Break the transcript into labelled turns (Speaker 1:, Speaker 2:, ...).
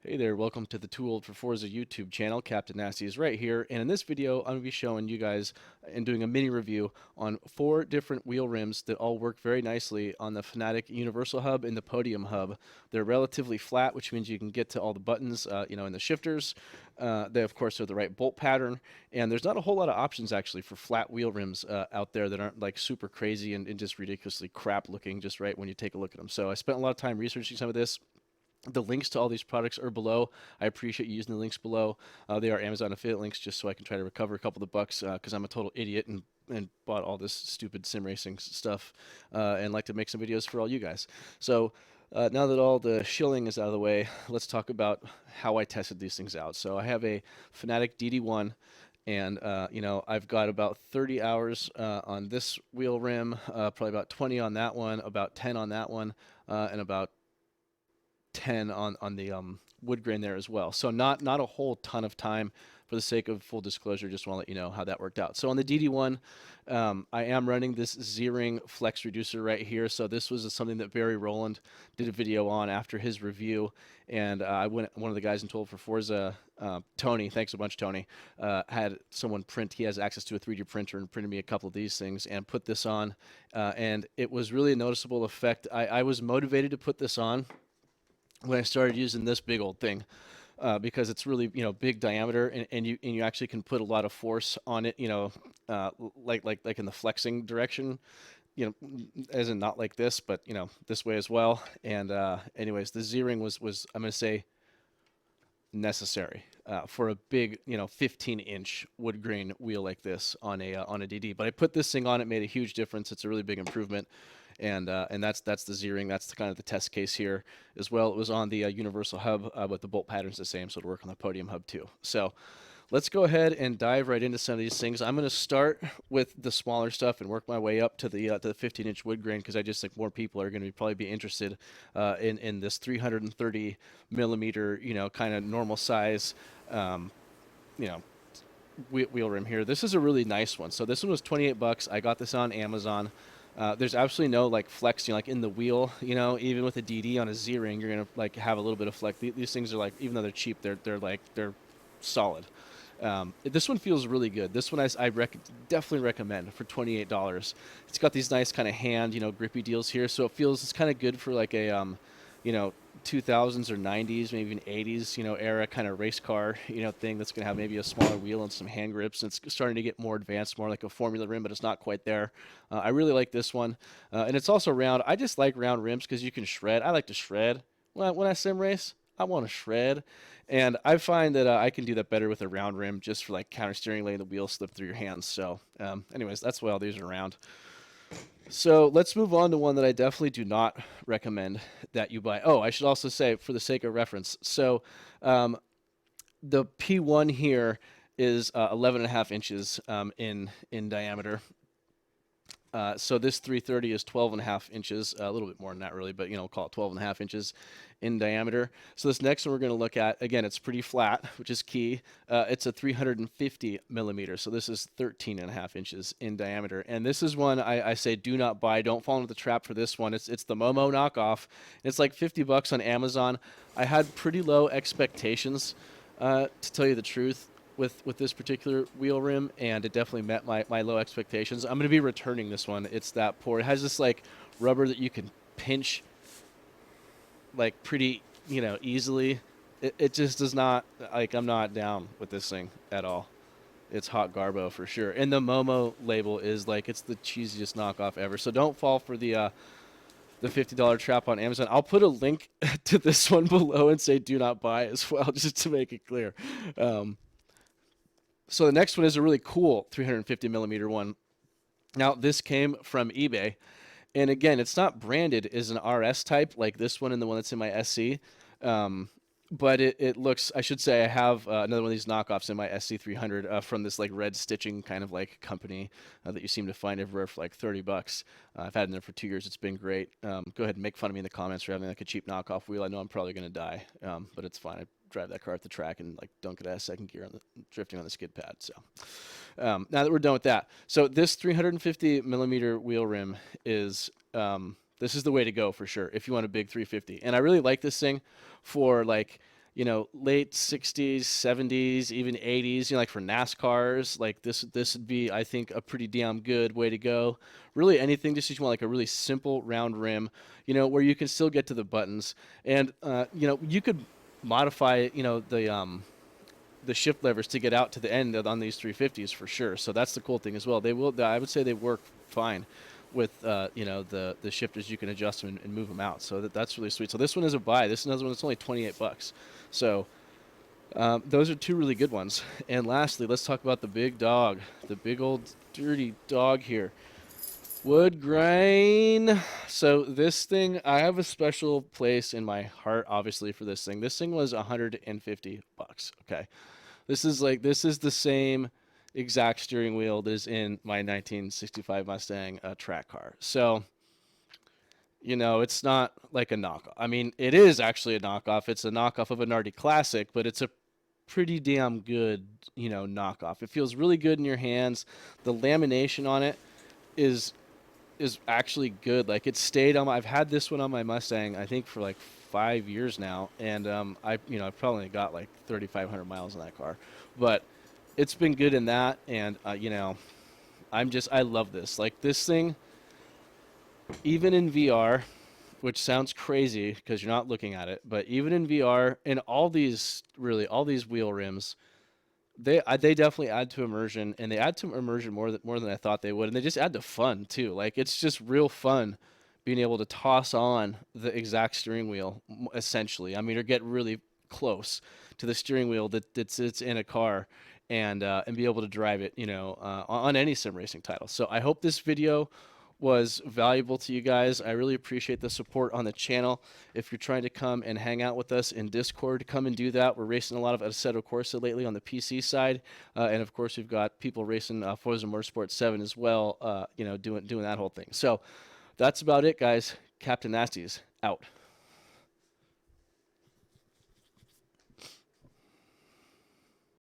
Speaker 1: Hey there, welcome to the Too Old for Forza YouTube channel. Captain Nasty is right here, and in this video, I'm going to be showing you guys and doing a mini review on 4 different wheel rims that all work very nicely on the Fanatec Universal Hub and the Podium Hub. They're relatively flat, which means you can get to all the buttons, in the shifters. They, of course, are the right bolt pattern, and there's not a whole lot of options actually for flat wheel rims out there that aren't like super crazy and just ridiculously crap looking just right when you take a look at them. So I spent a lot of time researching some of this. The links to all these products are below. I appreciate you using the links below. They are Amazon affiliate links just so I can try to recover a couple of the bucks because I'm a total idiot and bought all this stupid sim racing stuff and like to make some videos for all you guys. So now that all the shilling is out of the way, let's talk about how I tested these things out. So I have a Fanatec DD1 and I've got about 30 hours on this wheel rim, probably about 20 on that one, about 10 on that one, and about 10 on the wood grain there as well. So not a whole ton of time. For the sake of full disclosure, just want to let you know how that worked out. So on the DD1, I am running this Z-Ring flex reducer right here. So this was something that Barry Rowland did a video on after his review. And one of the guys in Tool for Forza, Tony, thanks a bunch, Tony, had someone print. He has access to a 3D printer and printed me a couple of these things and put this on. And it was really a noticeable effect. I was motivated to put this on when I started using this big old thing because it's really big diameter and you actually can put a lot of force on it, like in the flexing direction, as in not like this, but this way as well. And anyways, the Z-Ring was I'm gonna say necessary for a big 15-inch wood grain wheel like this on a DD. But I put this thing on, it made a huge difference. It's a really big improvement. And that's the Z-Ring. That's kind of the test case here as well. It was on the Universal Hub, but the bolt pattern's the same, so it'll work on the Podium Hub too. So let's go ahead and dive right into some of these things. I'm going to start with the smaller stuff and work my way up to the 15-inch wood grain because I just think more people are going to probably be interested in this 330 millimeter, kind of normal size, you know, wheel rim here. This is a really nice one. So this one was 28 bucks. I got this on Amazon. There's absolutely no like flex, like in the wheel, even with a DD on a Z-Ring, you're gonna like have a little bit of flex. These things are like, even though they're cheap, they're solid. This one feels really good. This one definitely recommend for $28. It's got these nice kind of hand, grippy deals here, so it's kind of good for like a you know, 2000s or 90s, maybe even 80s, era kind of race car, thing that's going to have maybe a smaller wheel and some hand grips. And it's starting to get more advanced, more like a Formula rim, but it's not quite there. I really like this one. And it's also round. I just like round rims because you can shred. I like to shred. When I sim race, I want to shred. And I find that I can do that better with a round rim just for like counter steering, letting the wheel slip through your hands. So anyways, that's why all these are round. So let's move on to one that I definitely do not recommend that you buy. Oh, I should also say, for the sake of reference, so the P1 here is 11 and a half inches in diameter. So this 330 is 12 and a half inches, a little bit more than that really, but call it 12 and a half inches in diameter. So this next one we're going to look at, again, it's pretty flat, which is key. It's a 350 millimeter. So this is 13 and a half inches in diameter. And this is one I say do not buy. Don't fall into the trap for this one. It's the Momo knockoff. It's like 50 bucks on Amazon. I had pretty low expectations, to tell you the truth, with this particular wheel rim, and it definitely met my low expectations. I'm going to be returning this one. It's that poor. It has this like rubber that you can pinch like pretty easily. It just does not, like, I'm not down with this thing at all. It's hot garbo for sure. And the Momo label is like, it's the cheesiest knockoff ever. So don't fall for the $50 trap on Amazon. I'll put a link to this one below and say do not buy as well, just to make it clear. So the next one is a really cool 350 millimeter one. Now this came from eBay, and again, it's not branded as an RS type like this one and the one that's in my SC, but it looks, I should say I have another one of these knockoffs in my SC300 from this like red stitching kind of like company that you seem to find everywhere for like 30 bucks. I've had it in there for 2 years. It's been great. Go ahead and make fun of me in the comments for having like a cheap knockoff wheel. I know I'm probably going to die, but it's fine. I drive that car at the track and like don't get out of second gear on the drifting on the skid pad. So now that we're done with that, so this 350 millimeter wheel rim is this is the way to go for sure if you want a big 350. And I really like this thing for like you know, late 60s, 70s, even 80s, you know, like for NASCARs, like this would be, I think, a pretty damn good way to go. Really anything, just you want like a really simple round rim, you know, where you can still get to the buttons. And you know, you could modify, you know, the shift levers to get out to the end on these 350s for sure. So that's the cool thing as well. They will, I would say they work fine with you know, the shifters. You can adjust them and move them out. So that's really sweet. So this one is a buy. This is another one that's only 28 bucks. So those are two really good ones. And lastly, let's talk about the big dog, the big old dirty dog here. Wood grain. So this thing, I have a special place in my heart, obviously, for this thing. This thing was 150 bucks. Okay. This is the same exact steering wheel that is in my 1965 Mustang track car. So, you know, it's not like a knockoff. I mean, it is actually a knockoff. It's a knockoff of a Nardi Classic, but it's a pretty damn good, you know, knockoff. It feels really good in your hands. The lamination on it is actually good. Like it stayed on. I've had this one on my Mustang, I think, for like 5 years now, and I've probably got like 3,500 miles in that car, but it's been good in that. And you know, I love this. Like this thing, even in VR, which sounds crazy because you're not looking at it, but even in VR, and all these wheel rims, they definitely add to immersion, and they add to immersion more than I thought they would, and they just add to fun too. Like it's just real fun being able to toss on the exact steering wheel, essentially. I mean, or get really close to the steering wheel that sits in a car, and be able to drive it, you know, on any sim racing title. So I hope this video was valuable to you guys. I really appreciate the support on the channel. If you're trying to come and hang out with us in Discord, come and do that. We're racing a lot of Assetto Corsa lately on the PC side, and of course we've got people racing Forza Motorsport 7 as well. You know, doing that whole thing. So that's about it, guys. Captain Nasty's out.